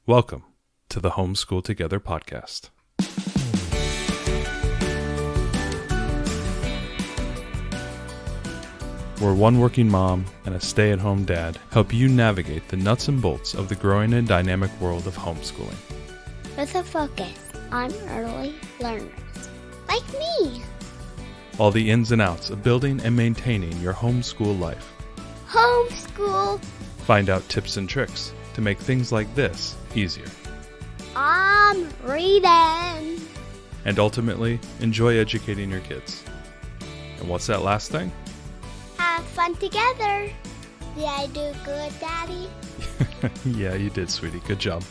Welcome to the Homeschool Together podcast. Where one working mom and a stay-at-home dad help you navigate the nuts and bolts of the growing and dynamic world of homeschooling. With a focus on early learners, like me. All the ins and outs of building and maintaining your homeschool life. Homeschool. Find out tips and tricks to make things like this easier. I'm reading. And ultimately, enjoy educating your kids. And what's that last thing? Have fun together. Did I do good, Daddy? Yeah, you did, sweetie. Good job.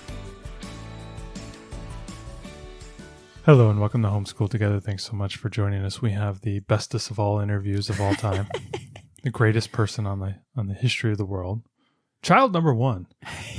Hello and welcome to Homeschool Together. Thanks so much for joining us. We have the bestest of all interviews of all time. The greatest person on the history of the world. Child number one.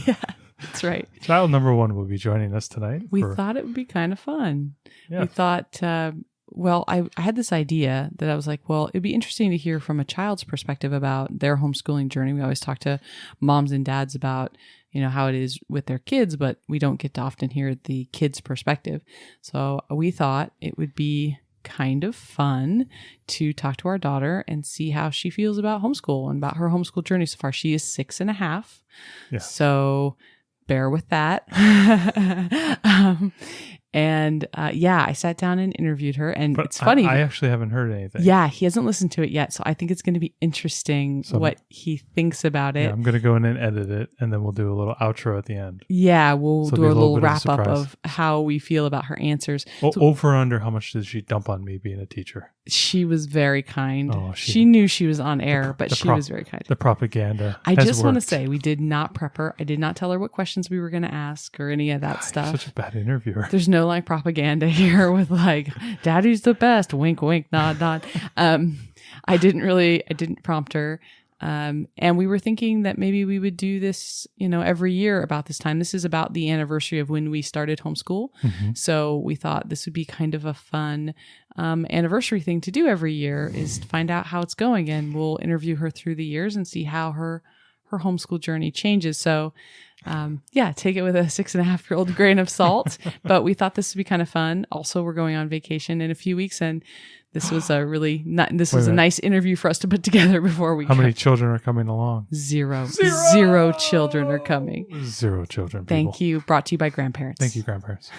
Yeah, that's right. Child number one will be joining us tonight. We thought it would be kind of fun. Yeah. We thought, I had this idea that I was like, well, it'd be interesting to hear from a child's perspective about their homeschooling journey. We always talk to moms and dads about, how it is with their kids, but we don't get to often hear the kids' perspective. So we thought it would be kind of fun to talk to our daughter and see how she feels about homeschool and about her homeschool journey so far. She is 6.5. Yeah. So bear with that. I sat down and interviewed her, and it's funny. I actually haven't heard anything. Yeah, he hasn't listened to it yet, so I think it's going to be interesting what he thinks about it. Yeah, I'm going to go in and edit it, and then we'll do a little outro at the end. Yeah, we'll do a little wrap up surprise. of how we feel about her answers. Over under, how much did she dump on me being a teacher? She was very kind. Oh, she knew she was on air, but she was very kind. The propaganda. I just want to worked. say, we did not prep her. I did not tell her what questions we were going to ask or any of that stuff. You're such a bad interviewer. There's no propaganda here with daddy's the best, wink, wink, nod, nod. I didn't prompt her. And we were thinking that maybe we would do this, every year about this time. This is about the anniversary of when we started homeschool. Mm-hmm. So we thought this would be kind of a fun anniversary thing to do every year, is to find out how it's going. And we'll interview her through the years and see how her homeschool journey changes. So take it with a 6.5-year-old grain of salt. But we thought this would be kind of fun. Also, we're going on vacation in a few weeks, and this was a nice interview for us to put together before we. How many children are coming along? Zero children are coming. 0 children. Thank you. Brought to you by grandparents. Thank you, grandparents.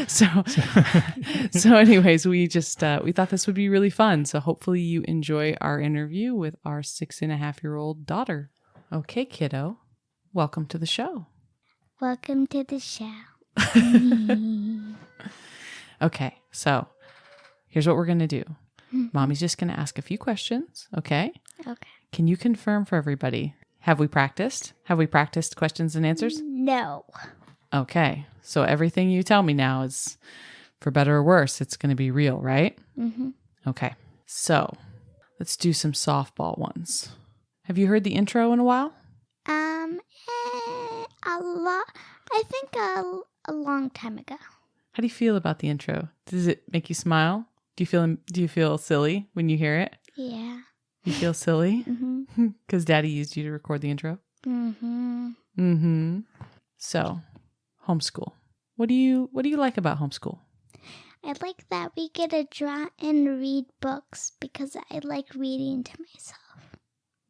So anyways, we just we thought this would be really fun. So hopefully you enjoy our interview with our 6.5-year-old daughter. Okay, kiddo. Welcome to the show. Welcome to the show. Okay, so here's what we're going to do. Mommy's just going to ask a few questions, okay? Okay. Can you confirm for everybody? Have we practiced? Have we practiced questions and answers? No. Okay, so everything you tell me now is, for better or worse, it's going to be real, right? Mm-hmm. Okay, so let's do some softball ones. Have you heard the intro in a while? A lot. I think a long time ago. How do you feel about the intro? Does it make you smile? Do you feel silly when you hear it? Yeah. You feel silly? Mm-hmm. Because Daddy used you to record the intro? Mm-hmm. Mm-hmm. So, homeschool. What do you like about homeschool? I like that we get to draw and read books because I like reading to myself.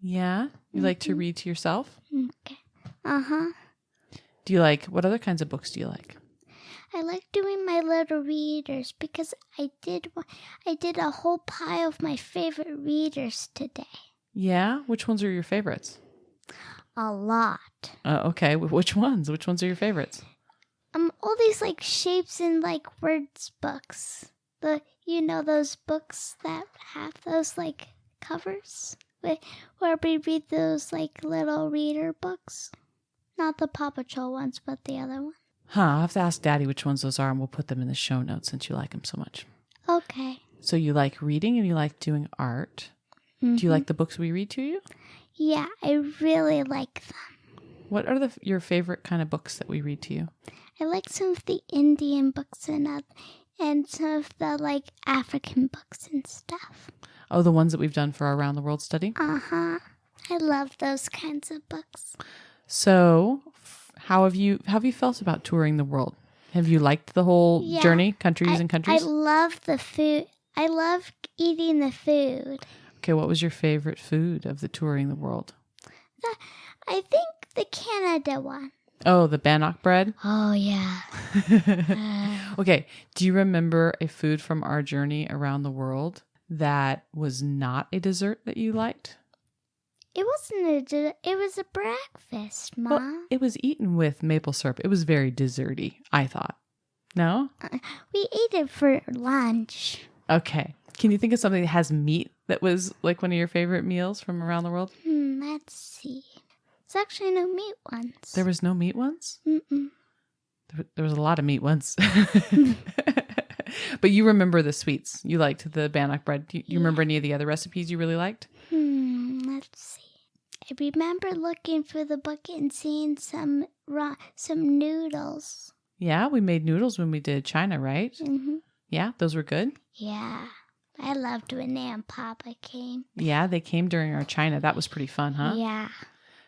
Yeah? You like to read to yourself? Okay. Uh-huh. What other kinds of books do you like? I like doing my little readers because I did a whole pile of my favorite readers today. Yeah? Which ones are your favorites? A lot. Okay. Which ones? Which ones are your favorites? All these shapes and words books. Those books that have those covers where we read those little reader books. Not the Paw Patrol ones, but the other one. I'll have to ask Daddy which ones those are, and we'll put them in the show notes since you like them so much. Okay. So you like reading and you like doing art. Mm-hmm. Do you like the books we read to you? Yeah, I really like them. What are your favorite kind of books that we read to you? I like some of the Indian books and some of the African books and stuff. Oh, the ones that we've done for our Around the World study? Uh-huh. I love those kinds of books. So, How have you felt about touring the world? Have you liked the whole Yeah. journey, countries and I countries? love the food. I love eating the food. Okay, what was your favorite food of the touring the world? I think the Canada one. Oh, the bannock bread. Oh, yeah. Okay, do you remember a food from our journey around the world that was not a dessert that you liked? It wasn't it was a breakfast, Mom. Well, it was eaten with maple syrup. It was very desserty, I thought. No? We ate it for lunch. Okay. Can you think of something that has meat that was like one of your favorite meals from around the world? Let's see. There's actually no meat ones. There was no meat ones? Mm-mm. There was a lot of meat ones. But you remember the sweets. You liked the bannock bread. Do you remember any of the other recipes you really liked? Let's see. I remember looking for the book and seeing some noodles. Yeah, we made noodles when we did China, right? Mm-hmm. Yeah, those were good. Yeah. I loved when Aunt Papa came. Yeah, they came during our China. That was pretty fun, huh? Yeah.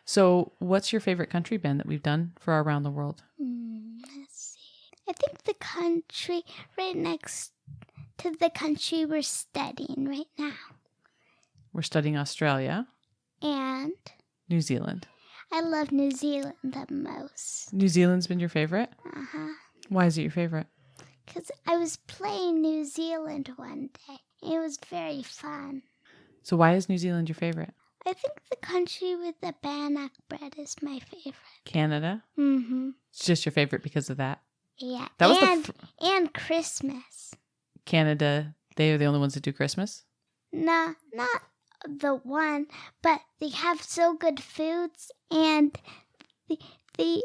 So what's your favorite country, Ben, that we've done for our Around the World? Let's see. I think the country right next to the country we're studying right now. We're studying Australia, And New Zealand. I love New Zealand the most. New Zealand's been your favorite? Uh-huh. Why is it your favorite? Because I was playing New Zealand one day. It was very fun. So why is New Zealand your favorite? I think the country with the bannock bread is my favorite. Canada? Mm-hmm. It's just your favorite because of that. Yeah. That was and Christmas. Canada, they are the only ones that do Christmas? Nah, not the one, but they have so good foods and they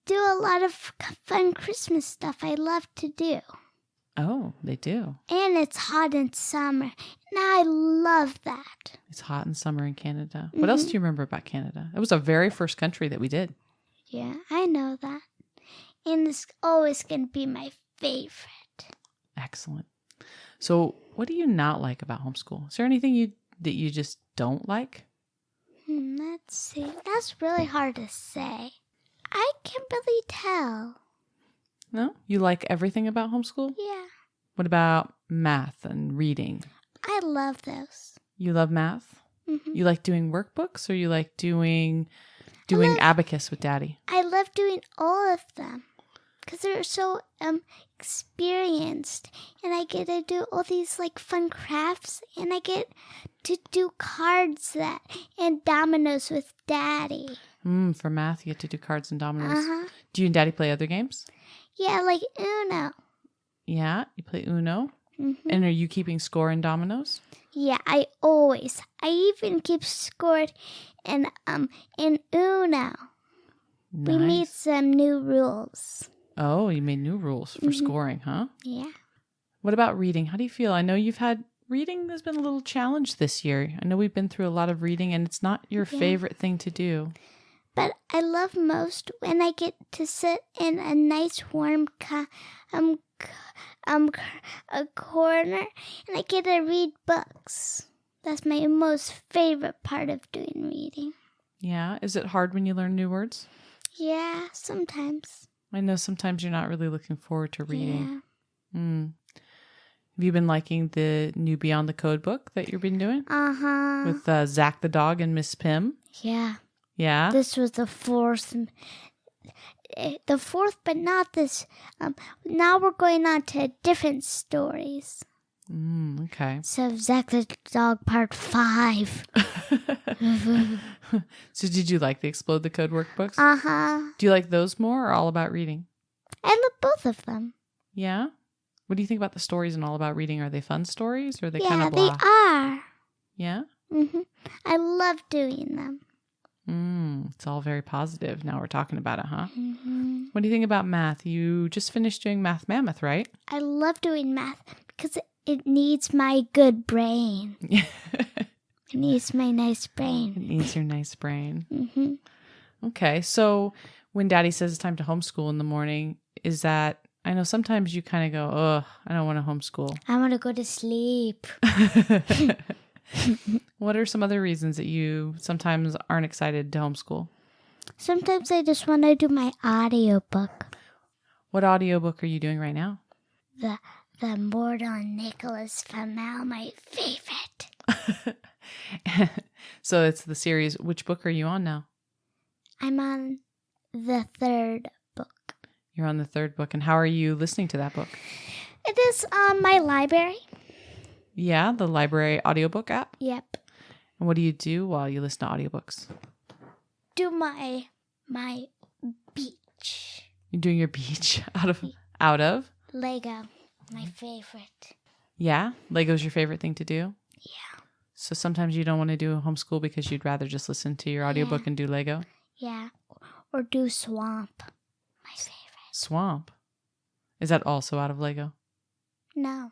do a lot of fun Christmas stuff I love to do. Oh, they do. And it's hot in summer. And I love that. It's hot in summer in Canada. What else do you remember about Canada? It was the very first country that we did. Yeah, I know that. And it's always going to be my favorite. Excellent. So what do you not like about homeschool? Is there anything that you just don't like? Let's see. That's really hard to say. I can't really tell. No? You like everything about homeschool? Yeah, What about math and reading? I love those. You love math? Mm-hmm. You like doing workbooks or you like doing abacus with Daddy? I love doing all of them because they're so experienced, and I get to do all these like fun crafts, and I get to do cards and dominoes with Daddy. For math, you get to do cards and dominoes. Uh-huh. Do you and Daddy play other games? Yeah, like Uno. Yeah, you play Uno. Mm-hmm. And are you keeping score in dominoes? Yeah, I even keep score in Uno. We made Nice. some new rules. Oh, you made new rules for scoring, huh? Yeah. What about reading? How do you feel? I know reading has been a little challenge this year. I know we've been through a lot of reading and it's not your favorite thing to do. But I love most when I get to sit in a nice warm a corner and I get to read books. That's my most favorite part of doing reading. Yeah. Is it hard when you learn new words? Yeah, sometimes. I know sometimes you're not really looking forward to reading. Yeah. Have you been liking the new Beyond the Code book that you've been doing? Uh-huh. With Zach the dog and Miss Pim? Yeah. Yeah? This was the fourth, but not this. Now we're going on to different stories. Okay. So Zach the Dog Part 5. So did you like the Explode the Code workbooks? Uh-huh. Do you like those more or All About Reading? I love both of them. Yeah? What do you think about the stories in All About Reading? Are they fun stories or are they kind Yeah, of they blah? are. Yeah? I love doing them. It's all very positive. Now we're talking about it, huh? Mm-hmm. What do you think about math? You just finished doing Math Mammoth, right? I love doing math because it needs my good brain. It needs my nice It brain. needs your nice brain. Mm-hmm. Okay. So when Daddy says it's time to homeschool in the morning, is that, I know sometimes you kind of go, ugh, I don't want to homeschool. I want to go to sleep. What are some other reasons that you sometimes aren't excited to homeschool? Sometimes I just want to do my audiobook. What audiobook are you doing right now? The Mortal Nicholas Flamel, my favorite. So it's the series. Which book are you on now? I'm on the 3rd book. You're on the 3rd book. And how are you listening to that book? It is on my library. Yeah, the library audiobook app. Yep. And what do you do while you listen to audiobooks? Do my beach. You're doing your beach out of? Lego, my favorite. Yeah? Lego's your favorite thing to do? Yeah. So sometimes you don't want to do homeschool because you'd rather just listen to your audiobook and do Lego? Yeah. Or do Swamp. My favorite. Swamp. Is that also out of Lego? No.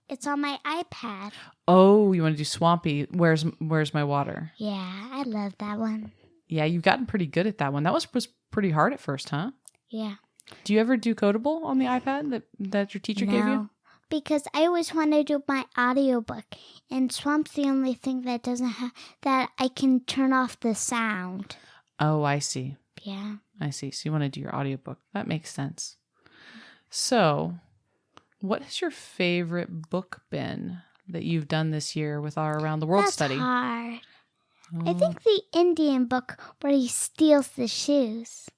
It's on my iPad. Oh, you want to do Swampy. Where's my water? Yeah, I love that one. Yeah, you've gotten pretty good at that one. That was pretty hard at first, huh? Yeah. Do you ever do Codable on the iPad that your teacher gave you? Because I always want to do my audiobook, and Swamp's the only thing that doesn't have that I can turn off the sound. Oh, I see. Yeah. I see. So you want to do your audiobook. That makes sense. So, what has your favorite book been that you've done this year with our Around the World That's study? hard. I think the Indian book where he steals the shoes.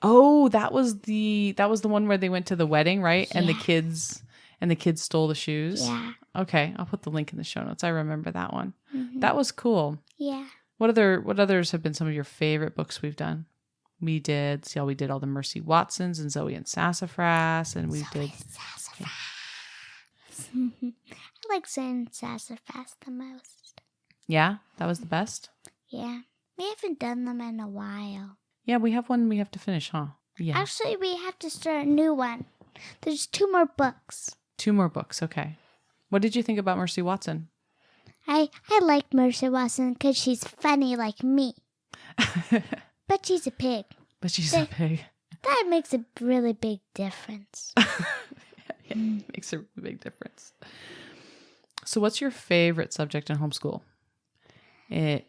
Oh, that was the one where they went to the wedding, right? And the Yeah. kids stole the shoes. Yeah. Okay, I'll put the link in the show notes. I remember that one. Mhm. That was cool. Yeah. What others have been some of your favorite books we've done? We did all the Mercy Watsons and Zoe and Sassafras, and we did. Sassafras. I like saying Sassafras the most. Yeah, that was the best. Yeah. We haven't done them in a while. Yeah, we have one we have to finish, huh? Yeah. Actually, we have to start a new one. There's 2 more books. 2 more books. Okay. What did you think about Mercy Watson? I like Mercy Watson because she's funny like me. But she's a pig. But she's a pig. That makes a really big difference. It makes a really big difference. So what's your favorite subject in homeschool?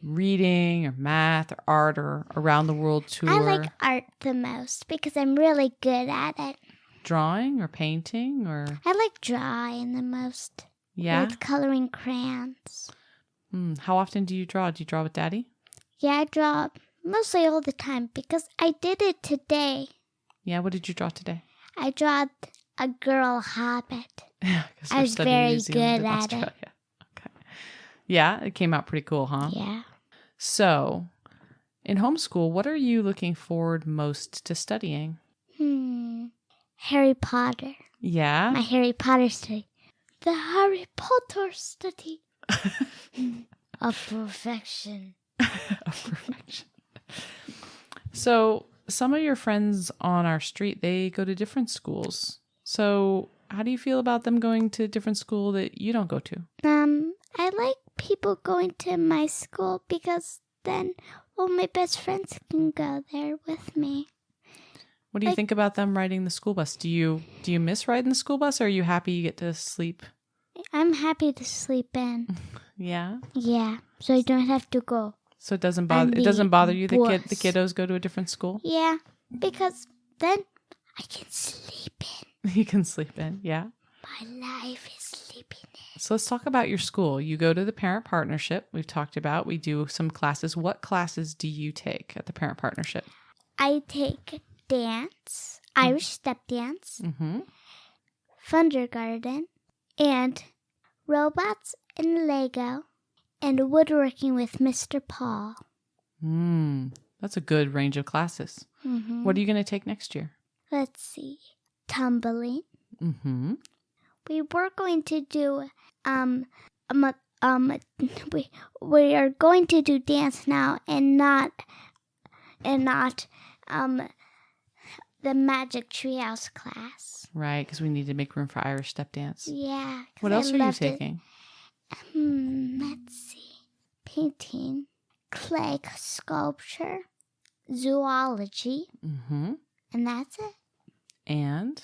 Reading or math or art or around the world tour? I like art the most because I'm really good at it. Drawing or painting or? I like drawing the most. Yeah? With coloring crayons. How often do you draw? Do you draw with Daddy? Yeah, I draw mostly all the time because I did it today. Yeah, what did you draw today? I drew a girl hobbit. Yeah, I was very good at it. Okay. Yeah, it came out pretty cool, huh? Yeah. So, in homeschool, what are you looking forward most to studying? Harry Potter. Yeah? My Harry Potter study. The Harry Potter study. Of perfection. Of perfection. So, some of your friends on our street, they go to different schools. So, how do you feel about them going to a different school that you don't go to? I like people going to my school because then all my best friends can go there with me. What do you think about them riding the school bus? Do you miss riding the school bus, or are you happy you get to sleep? I'm happy to sleep in. Yeah. Yeah, so I don't have to go. So it doesn't bother you that the kiddos go to a different school? Yeah, because then I can sleep in. You can sleep in, yeah. My life is sleeping in. So let's talk about your school. You go to the parent partnership. We've talked about. We do some classes. What classes do you take at the parent partnership? I take dance, Irish step dance, Mm-hmm. Fundergarden, and robots and Lego, and woodworking with Mr. Paul. That's a good range of classes. Mm-hmm. What are you going to take next year? Let's see. Tumbling. Mm-hmm. We were going to do we are going to do dance now and not the Magic Treehouse class. Right, because we need to make room for Irish step dance. Yeah. What else are you taking? Let's see. Painting, clay sculpture, zoology, Mm-hmm. and that's it. And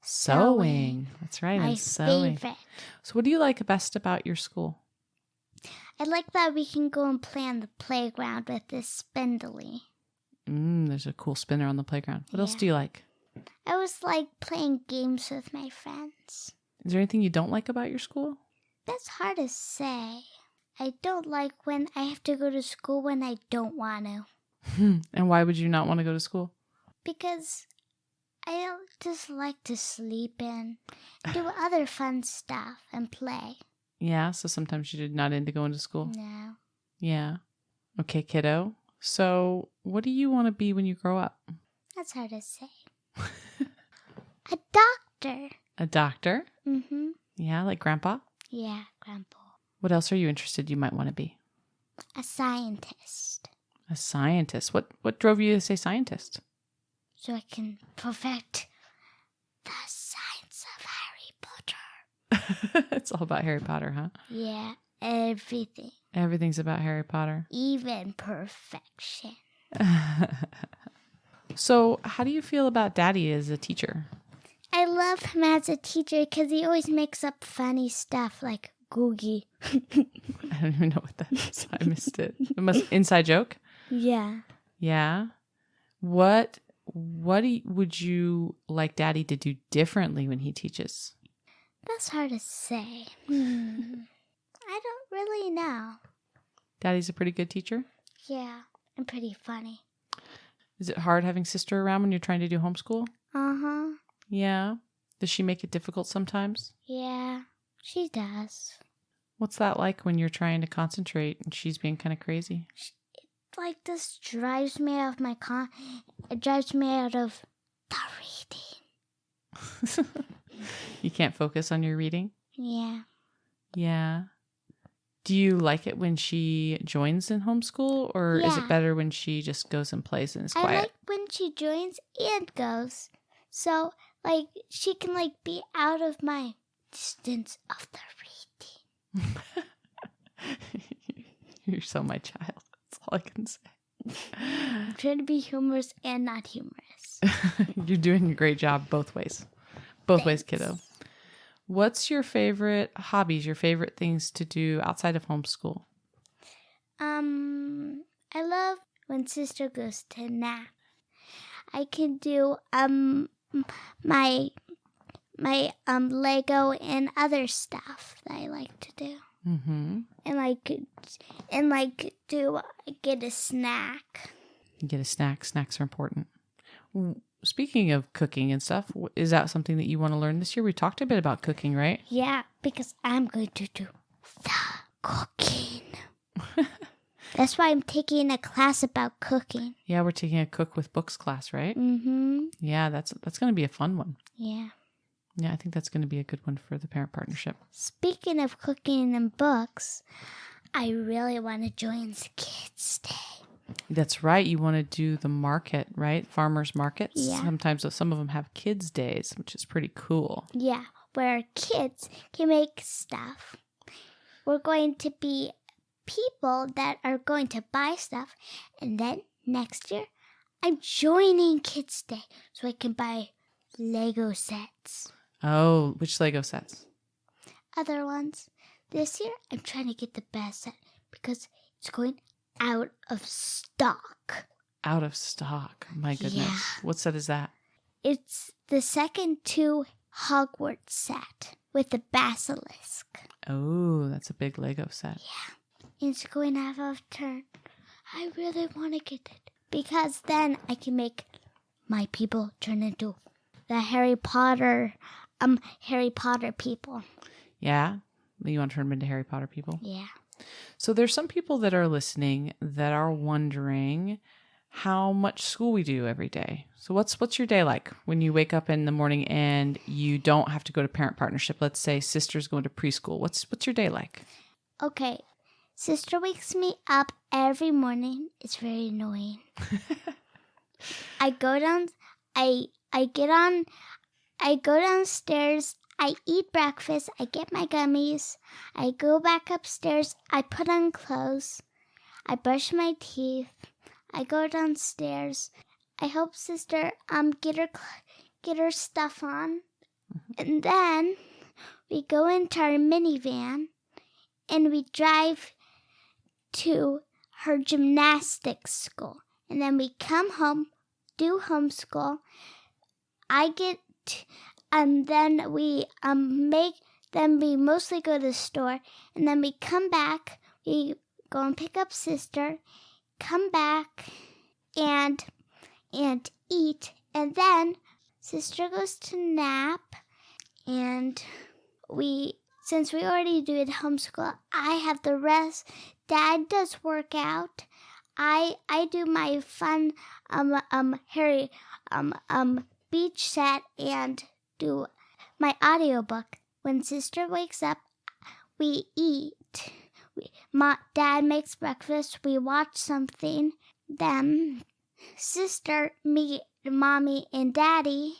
sewing. That's right, My and sewing. favorite. So what do you like best about your school? I like that we can go and play on the playground with this spindly. There's a cool spinner on the playground. What else Yeah. do you like? I was like playing games with my friends. Is there anything you don't like about your school? That's hard to say. I don't like when I have to go to school when I don't want to. And why would you not want to go to school? Because I don't just like to sleep in, do other fun stuff, and play. Yeah, so sometimes you're not into going to school. No. Yeah. Okay, kiddo. So what do you want to be when you grow up? That's hard to say. A doctor. A doctor? Mm-hmm. Yeah, like grandpa? Yeah, Grandpa. What else are you interested you might want to be? A scientist. A scientist. What drove you to say scientist? So I can perfect the science of Harry Potter. It's all about Harry Potter, huh? Yeah, everything. Everything's about Harry Potter. Even perfection. So, how do you feel about Daddy as a teacher? I love him as a teacher because he always makes up funny stuff like Googie. I don't even know what that is. I missed it. Inside joke? Yeah. Yeah. What would you like Daddy to do differently when he teaches? That's hard to say. I don't really know. Daddy's a pretty good teacher? Yeah, and pretty funny. Is it hard having sister around when you're trying to do homeschool? Uh-huh. Yeah. Does she make it difficult sometimes? Yeah, she does. What's that like when you're trying to concentrate and she's being kind of crazy? Like, this drives me out of my it drives me out of the reading. You can't focus on your reading? Yeah. Yeah. Do you like it when she joins in homeschool, or is Yeah. it better when she just goes and plays and is quiet? I like when she joins and goes. So, like, she can, like, be out of my distance of the reading. You're so my child. That's all I can say. I'm trying to be humorous and not humorous. You're doing a great job both ways. Both ways, kiddo. What's your favorite hobbies, your favorite things to do outside of homeschool? I love when sister goes to nap. I can do my Lego and other stuff that I like to do. Mm-hmm. And get a snack. You get a snack. Snacks are important. Speaking of cooking and stuff, is that something that you want to learn this year? We talked a bit about cooking, right? Yeah, because I'm going to do the cooking. That's why I'm taking a class about cooking. Yeah, we're taking a cook with books class, right? Mm-hmm. Yeah, that's going to be a fun one. Yeah. Yeah, I think that's going to be a good one for the parent partnership. Speaking of cooking and books, I really want to join the Kids Day. That's right. You want to do the market, right? Farmers markets. Yeah. Sometimes some of them have kids' days, which is pretty cool. Yeah, where kids can make stuff. We're going to be people that are going to buy stuff. And then next year, I'm joining Kids Day so I can buy Lego sets. Oh, which Lego sets? Other ones. This year, I'm trying to get the best set because it's going out of stock. Out of stock. My goodness. Yeah. What set is that? It's the second to Hogwarts set with the basilisk. Oh, that's a big Lego set. It's going out of turn. I really want to get it because then I can make my people turn into the Harry Potter people. Yeah? You want to turn them into Harry Potter people? Yeah. So there's some people that are listening that are wondering how much school we do every day. So what's your day like when you wake up in the morning and you don't have to go to parent partnership? Let's say sister's going to preschool. What's your day like? Okay. Sister wakes me up every morning. It's very annoying. I go downstairs, I eat breakfast, I get my gummies, I go back upstairs, I put on clothes, I brush my teeth, I go downstairs, I help sister get her stuff on, and then we go into our minivan and we drive to her gymnastics school. and then we come home, do homeschool. Then we then we mostly go to the store, and then we come back. We go and pick up sister, come back, and eat, and then sister goes to nap, and since we already did homeschool, I have the rest. Dad does workout. I do my fun Harry beach set and do my audiobook. When sister wakes up, we eat. Dad makes breakfast. We watch something. Then sister, me, mommy, and daddy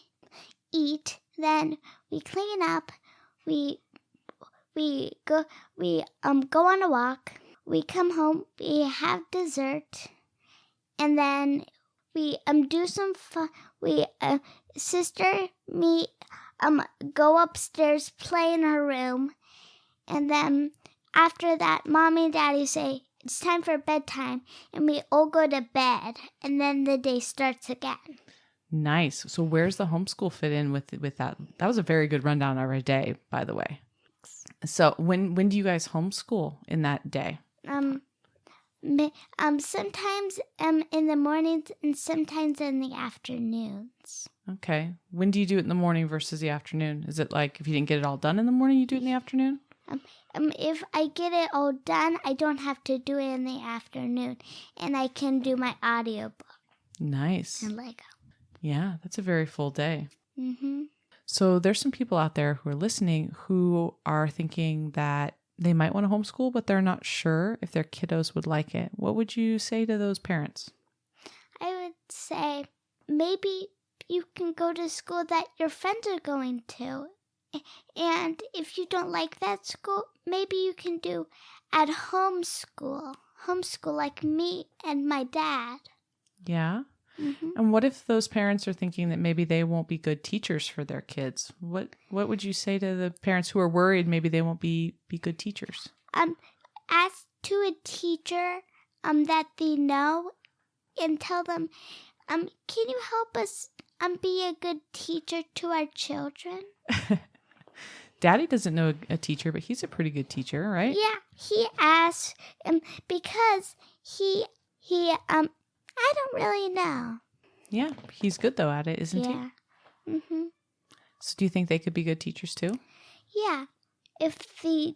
eat. Then we clean up. We go on a walk. We come home. We have dessert, and then we do some fun. Sister, me, go upstairs, play in her room, and then after that, mommy and daddy say it's time for bedtime, and we all go to bed, and then the day starts again. Nice. So where's the homeschool fit in with that? That was a very good rundown of our day, by the way. So when do you guys homeschool in that day? Sometimes in the mornings and sometimes in the afternoons. Okay. When do you do it in the morning versus the afternoon? Is it like if you didn't get it all done in the morning, you do it in the afternoon? If I get it all done, I don't have to do it in the afternoon, and I can do my audiobook. Nice. And Lego. Yeah, that's a very full day. Mm-hmm. So there's some people out there who are listening who are thinking that they might want to homeschool, but they're not sure if their kiddos would like it. What would you say to those parents? I would say maybe you can go to school that your friends are going to. And if you don't like that school, maybe you can do at homeschool. Homeschool like me and my dad. Yeah. Mm-hmm. And what if those parents are thinking that maybe they won't be good teachers for their kids? What would you say to the parents who are worried maybe they won't be good teachers? Ask to a teacher that they know and tell them, can you help us be a good teacher to our children? Daddy doesn't know a teacher, but he's a pretty good teacher, right? Yeah, he asks because he I don't really know. Yeah, he's good though at it, isn't he? Yeah. Mm-hmm. So do you think they could be good teachers too? Yeah. If they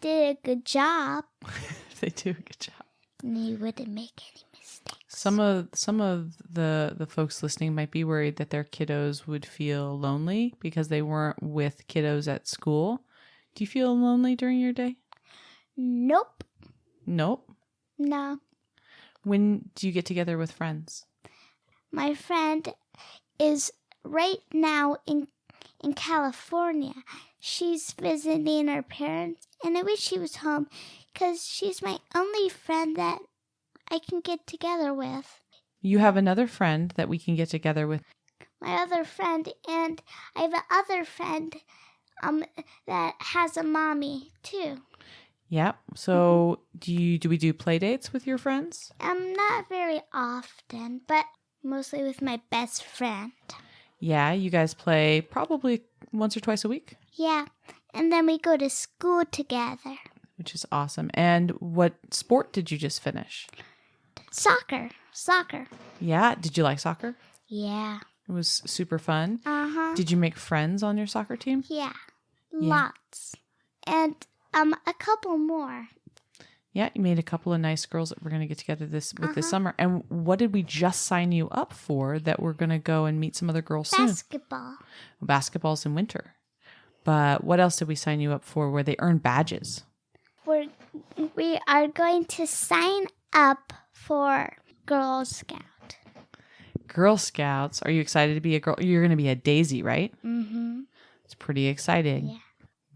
did a good job, They do a good job. they wouldn't make any mistakes. Some of the folks listening might be worried that their kiddos would feel lonely because they weren't with kiddos at school. Do you feel lonely during your day? Nope. Nope. No. When do you get together with friends? My friend is right now in California. She's visiting her parents, and I wish she was home because she's my only friend that I can get together with. You have another friend that we can get together with. My other friend, and I have another friend that has a mommy too. Yep. So do we do play dates with your friends? Not very often, but mostly with my best friend. Yeah, you guys play probably once or twice a week. Yeah, and then we go to school together. Which is awesome. And what sport did you just finish? Soccer. Yeah. Did you like soccer? Yeah. It was super fun. Uh-huh. Did you make friends on your soccer team? Yeah. Lots. And a couple more. Yeah, you made a couple of nice girls that we're going to get together this summer. And what did we just sign you up for that we're going to go and meet some other girls soon? Basketball. Basketball's in winter. But what else did we sign you up for where they earn badges? We are going to sign up for Girl Scout. Girl Scouts. Are you excited to be a girl? You're going to be a Daisy, right? Mm-hmm. It's pretty exciting. Yeah.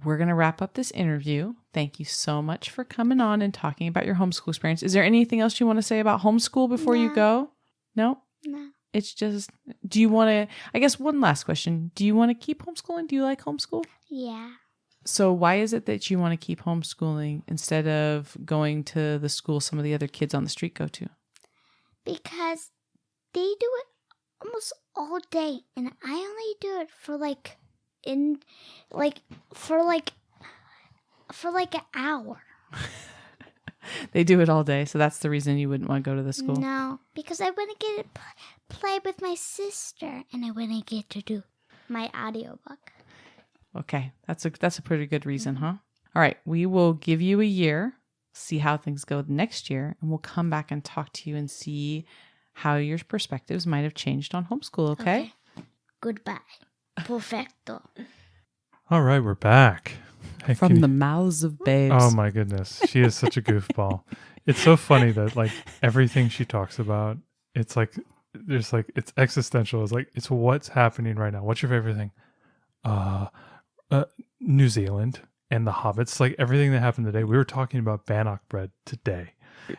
We're going to wrap up this interview. Thank you so much for coming on and talking about your homeschool experience. Is there anything else you want to say about homeschool before you go? No? No. It's just, do you want to, I guess one last question. Do you want to keep homeschooling? Do you like homeschool? Yeah. So why is it that you want to keep homeschooling instead of going to the school some of the other kids on the street go to? because they do it almost all day, and I only do it for an hour. They do it all day, so that's the reason you wouldn't want to go to the school. No, because I wouldn't get to play with my sister, and I wouldn't get to do my audiobook. Okay, that's a pretty good reason, huh? All right, we will give you a year, see how things go next year, and we'll come back and talk to you and see how your perspectives might have changed on homeschool, okay? Goodbye. Perfecto. All right, we're back. Hey, From the mouths of babes. Oh my goodness, she is such a goofball. It's so funny that like everything she talks about, it's like there's like it's existential. It's like it's what's happening right now. What's your favorite thing? New Zealand and the Hobbits. Like everything that happened today. We were talking about bannock bread today.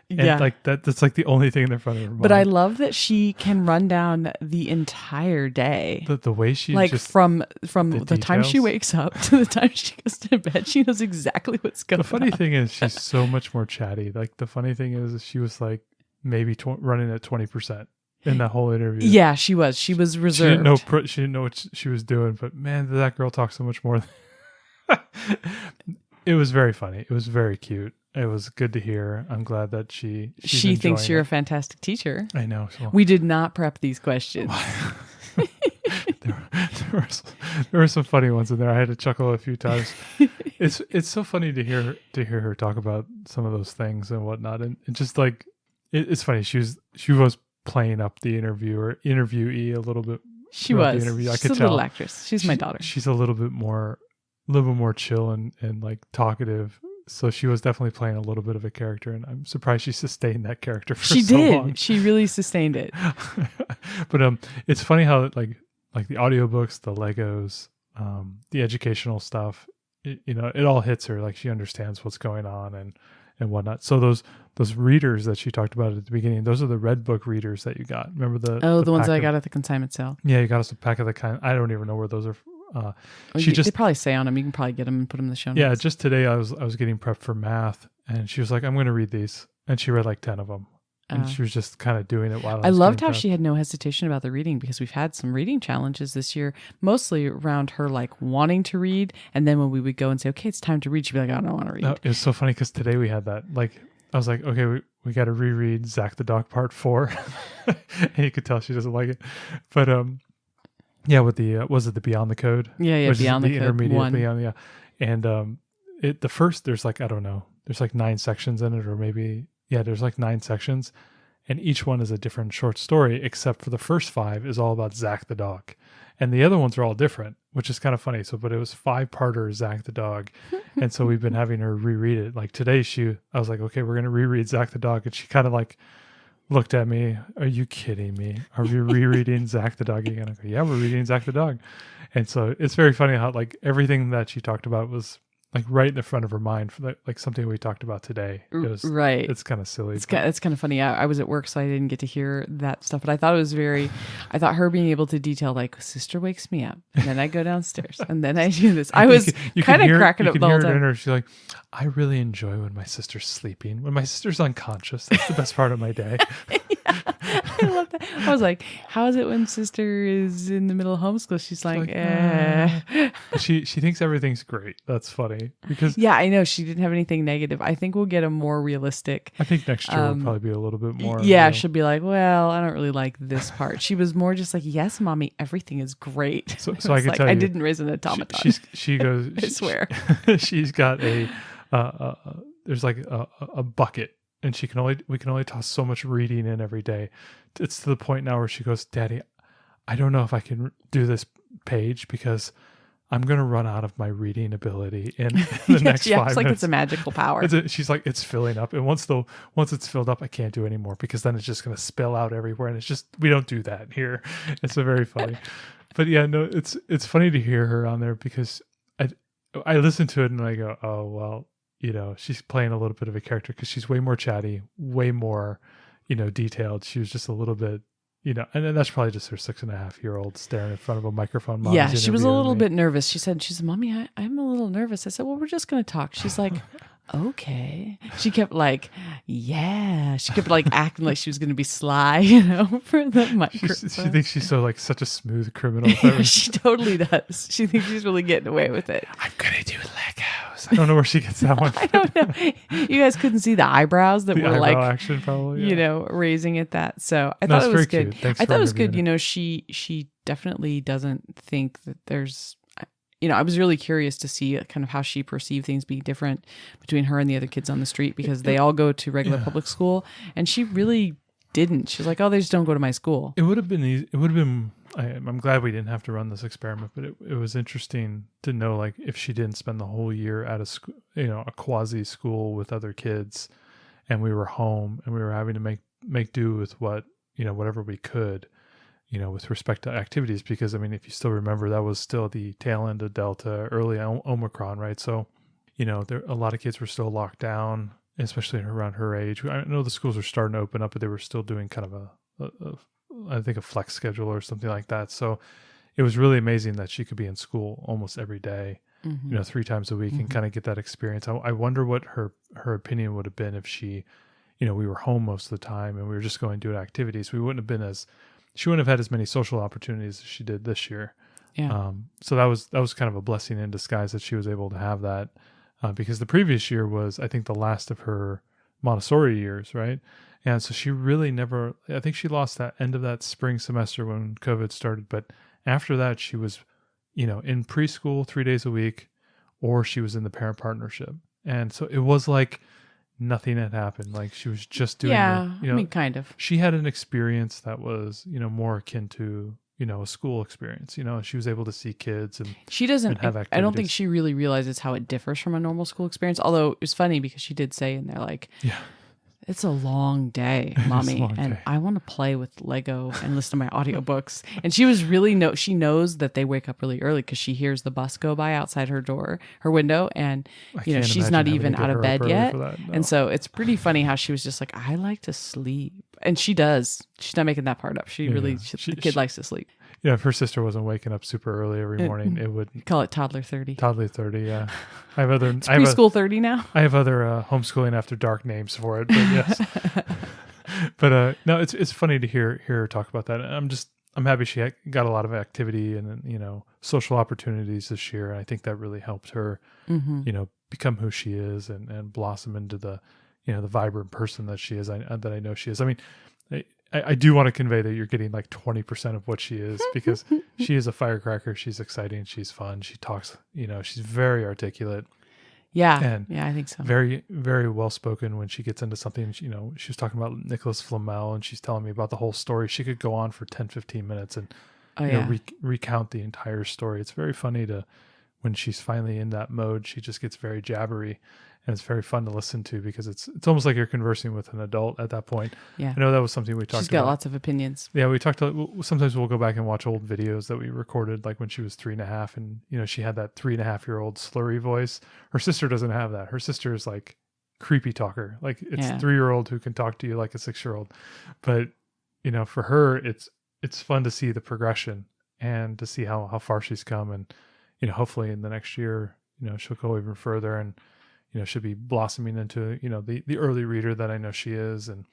And Yeah. like that's like the only thing in the front of her mind. But I love that she can run down the entire day. The way she Like just from the time she details. wakes up to the time she goes to bed, she knows exactly what's going on. The funny thing is she's so much more chatty. Like the funny thing is she was like maybe running at 20% in that whole interview. Yeah, she was. She was reserved. She didn't know what she was doing, but man, that girl talks so much more. It was very funny. It was very cute. It was good to hear. I'm glad that she thinks you're a fantastic teacher. I know. So. We did not prep these questions. there were some funny ones in there. I had to chuckle a few times. It's so funny to hear her talk about some of those things and whatnot, and just like it's funny. She was playing up the interviewee a little bit. She throughout was. the interview. I She's could a tell. little actress. She's my daughter. She's a little bit more chill and like talkative. So she was definitely playing a little bit of a character, and I'm surprised she sustained that character for She so did. long. She really sustained it. But it's funny how like the audiobooks, the Legos, the educational stuff, it all hits her. Like she understands what's going on and whatnot. So those readers that she talked about at the beginning, those are the Red Book readers that you got. Remember the ones pack I got at the consignment sale. Yeah, you got us a pack of the kind. I don't even know where those are. They probably say on them. You can probably get them and put them in the show notes. Yeah, just today I was getting prepped for math, and she was like, "I'm going to read these," and she read like 10 of them, and she was just kind of doing it while I loved how getting she had no hesitation about the reading, because we've had some reading challenges this year, mostly around her like wanting to read, and then when we would go and say, "Okay, it's time to read," she'd be like, "I don't want to read." No, it was so funny because today we had that. Like, I was like, "Okay, we got to reread Zach the Dog Part 4," and you could tell she doesn't like it, but yeah, with the was it the Beyond the Code? Yeah, Which Beyond is the Code intermediate 1. Beyond, yeah. And the first there's like I don't know, there's like 9 sections in it, or maybe there's like 9 sections, and each one is a different short story, except for the first 5 is all about Zach the dog, and the other ones are all different, which is kind of funny. So, but it was 5-parter Zach the dog, and so we've been having her reread it. Like today, I was like, okay, we're gonna reread Zach the dog, and she kind of like looked at me, "Are you kidding me? Are we rereading Zach the dog again?" I go, "Yeah, we're reading Zach the dog." And so it's very funny how like everything that she talked about was like right in the front of her mind for like something we talked about today. It was, right. It's kind of silly. It's kind of funny. I was at work, so I didn't get to hear that stuff. But I thought it was I thought her being able to detail, like, sister wakes me up, and then I go downstairs, and then I do this. I was kind of cracking up the whole time. She's like, "I really enjoy when my sister's sleeping. When my sister's unconscious, that's the best part of my day." I love that. I was like, how is it when sister is in the middle of homeschool? She's like, She thinks everything's great. That's funny because yeah, I know she didn't have anything negative. I think we'll get a more realistic. I think next year will probably be a little bit more. Yeah, she'll be like, well, I don't really like this part. She was more just like, yes, mommy, everything is great. So I can tell you, I didn't raise an automaton. She goes. I swear. She's got there's like a bucket. And we can only toss so much reading in every day. It's to the point now where she goes, "Daddy, I don't know if I can do this page because I'm going to run out of my reading ability in the next 5 minutes." Like it's a magical power. She's like, "It's filling up, and once it's filled up, I can't do anymore because then it's just going to spill out everywhere." And it's just we don't do that here. It's a very funny, but yeah, no, it's funny to hear her on there because I listen to it and I go, "Oh well." She's playing a little bit of a character because she's way more chatty, way more, detailed. She was just a little bit, and then that's probably just her 6.5-year-old staring in front of a microphone. Yeah, she was a little bit nervous. She said, "Mommy, I'm a little nervous." I said, "Well, we're just going to talk." She's like, okay. She kept like, yeah. She kept like acting like she was going to be sly, you know, for the microphone. She thinks she's like such a smooth criminal. Yeah, she totally does. She thinks she's really getting away with it. I'm going to do Legos. I don't know where she gets that one from. I don't know. You guys couldn't see the eyebrows that The were eyebrow like, action probably, you know, raising at that. So I No, thought it's it was very good. cute. Thanks I for thought it was good. interviewing You know, she definitely doesn't think that there's, you know, I was really curious to see kind of how she perceived things being different between her and the other kids on the street, because they all go to regular public school, and she really didn't. She's like, oh, they just don't go to my school. It would have been easy. It would have been. I'm glad we didn't have to run this experiment, but it was interesting to know, like, if she didn't spend the whole year at a school, you know, a quasi school with other kids, and we were home and we were having to make do with what, you know, whatever we could, you know, with respect to activities. Because I mean, if you still remember, that was still the tail end of Delta, early Omicron, right? So, you know, a lot of kids were still locked down, especially around her age. I know the schools were starting to open up, but they were still doing kind of I think a flex schedule or something like that. So it was really amazing that she could be in school almost every day, you know, 3 times a week, and kind of get that experience. I wonder what her opinion would have been if she, you know, we were home most of the time and we were just going to do activities. She wouldn't have had as many social opportunities as she did this year. Yeah. So that was kind of a blessing in disguise that she was able to have that, because the previous year was, I think, the last of her Montessori years, right? And so she really never, I think she lost that end of that spring semester when COVID started. But after that, she was, you know, in preschool 3 days a week, or she was in the parent partnership. And so it was like nothing had happened. Like she was just doing, Yeah. you know, I mean, kind of. she had an experience that was, you know, more akin to, you know, a school experience. You know, she was able to see kids and She doesn't, and have I don't think activities. she really realizes how it differs from a normal school experience. Although it was funny because she did say in there, like, yeah. it's a long day, mommy, long and day. I want to play with Lego and listen to my audiobooks. And she was really she knows that they wake up really early because she hears the bus go by outside her window, and you know, can't she's imagine not having to even get out her of up bed early yet. for that, no. And so it's pretty funny how she was just like, I like to sleep. And she does. She's not making that part up. She really, the kid likes to sleep. You know, if her sister wasn't waking up super early every morning, it would Call it toddler 30. toddler 30. Yeah, I have other Preschool 30 now. I have other homeschooling after dark names for it, but yes. But no, it's funny to hear her talk about that. And I'm happy she got a lot of activity and, you know, social opportunities this year. And I think that really helped her, you know, become who she is and blossom into the, you know, the vibrant person that she is. That I know she is. I mean, I do want to convey that you're getting like 20% of what she is, because she is a firecracker. She's exciting. She's fun. She talks, you know, she's very articulate. Yeah. And yeah, I think so. Very, very well spoken when she gets into something. You know, she was talking about Nicholas Flamel, and she's telling me about the whole story. She could go on for 10, 15 minutes and Oh, you know, yeah. recount the entire story. It's very funny when she's finally in that mode, she just gets very jabbery, and it's very fun to listen to, because it's almost like you're conversing with an adult at that point. Yeah. I know that was something we talked She's got about. lots of opinions. Yeah, we talked. Sometimes we'll go back and watch old videos that we recorded, like when she was 3.5, and you know, she had that 3.5-year-old slurry voice. Her sister doesn't have that. Her sister is like creepy talker. Like it's a 3-year-old who can talk to you like a 6-year-old. But you know, for her, it's fun to see the progression and to see how far she's come, and you know, hopefully in the next year, you know, she'll go even further, and you know, should be blossoming into, you know, the early reader that I know she is, and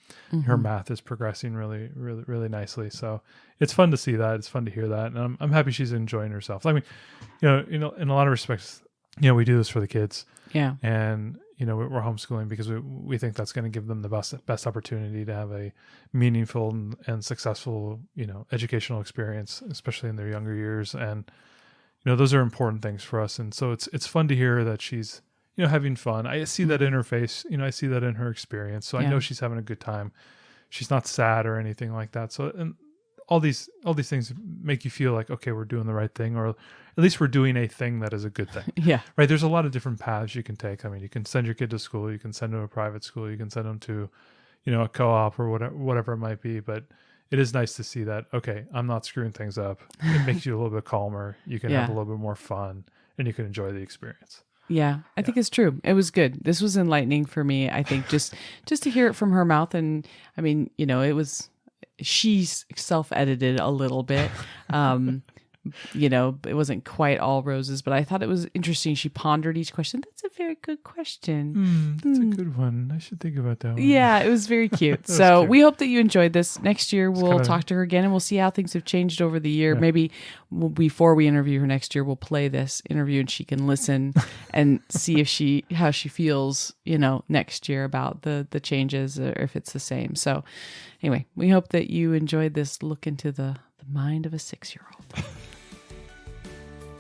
her math is progressing really, really, really nicely. So it's fun to see that. It's fun to hear that, and I'm happy she's enjoying herself. I mean, you know, in a lot of respects, you know, we do this for the kids, Yeah. and you know, we're homeschooling because we think that's going to give them the best opportunity to have a meaningful and successful, you know, educational experience, especially in their younger years. And you know, those are important things for us, and so it's fun to hear that she's, you know, having fun. I see that in her face, you know, I see that in her experience. So I know she's having a good time. She's not sad or anything like that. So, and all these things make you feel like, okay, we're doing the right thing, or at least we're doing a thing that is a good thing. Yeah. Right. There's a lot of different paths you can take. I mean, you can send your kid to school, you can send them to a private school, you can send them to, you know, a co-op or whatever it might be. But it is nice to see that, okay, I'm not screwing things up. It makes you a little bit calmer. You can have a little bit more fun, and you can enjoy the experience. Yeah, I think it's true. It was good. This was enlightening for me, I think, just to hear it from her mouth. And I mean, you know, she's self-edited a little bit. it wasn't quite all roses, but I thought it was interesting. She pondered each question. That's a very good question. That's a good one. I should think about that one. Yeah, it was very cute. That was So cute. we hope that you enjoyed this. Next year, we'll kinda- talk to her again and we'll see how things have changed over the year. Yeah. Maybe before we interview her next year, we'll play this interview and she can listen and see how she feels, next year about the changes or if it's the same. So anyway, we hope that you enjoyed this look into the mind of a 6-year-old.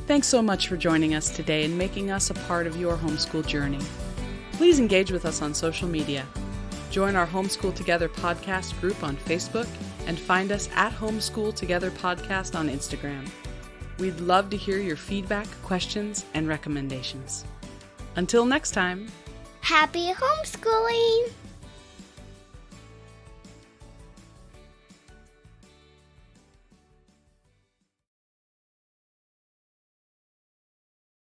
Thanks so much for joining us today and making us a part of your homeschool journey. Please engage with us on social media. Join our Homeschool Together podcast group on Facebook and find us at Homeschool Together Podcast on Instagram. We'd love to hear your feedback, questions, and recommendations. Until next time. Happy homeschooling!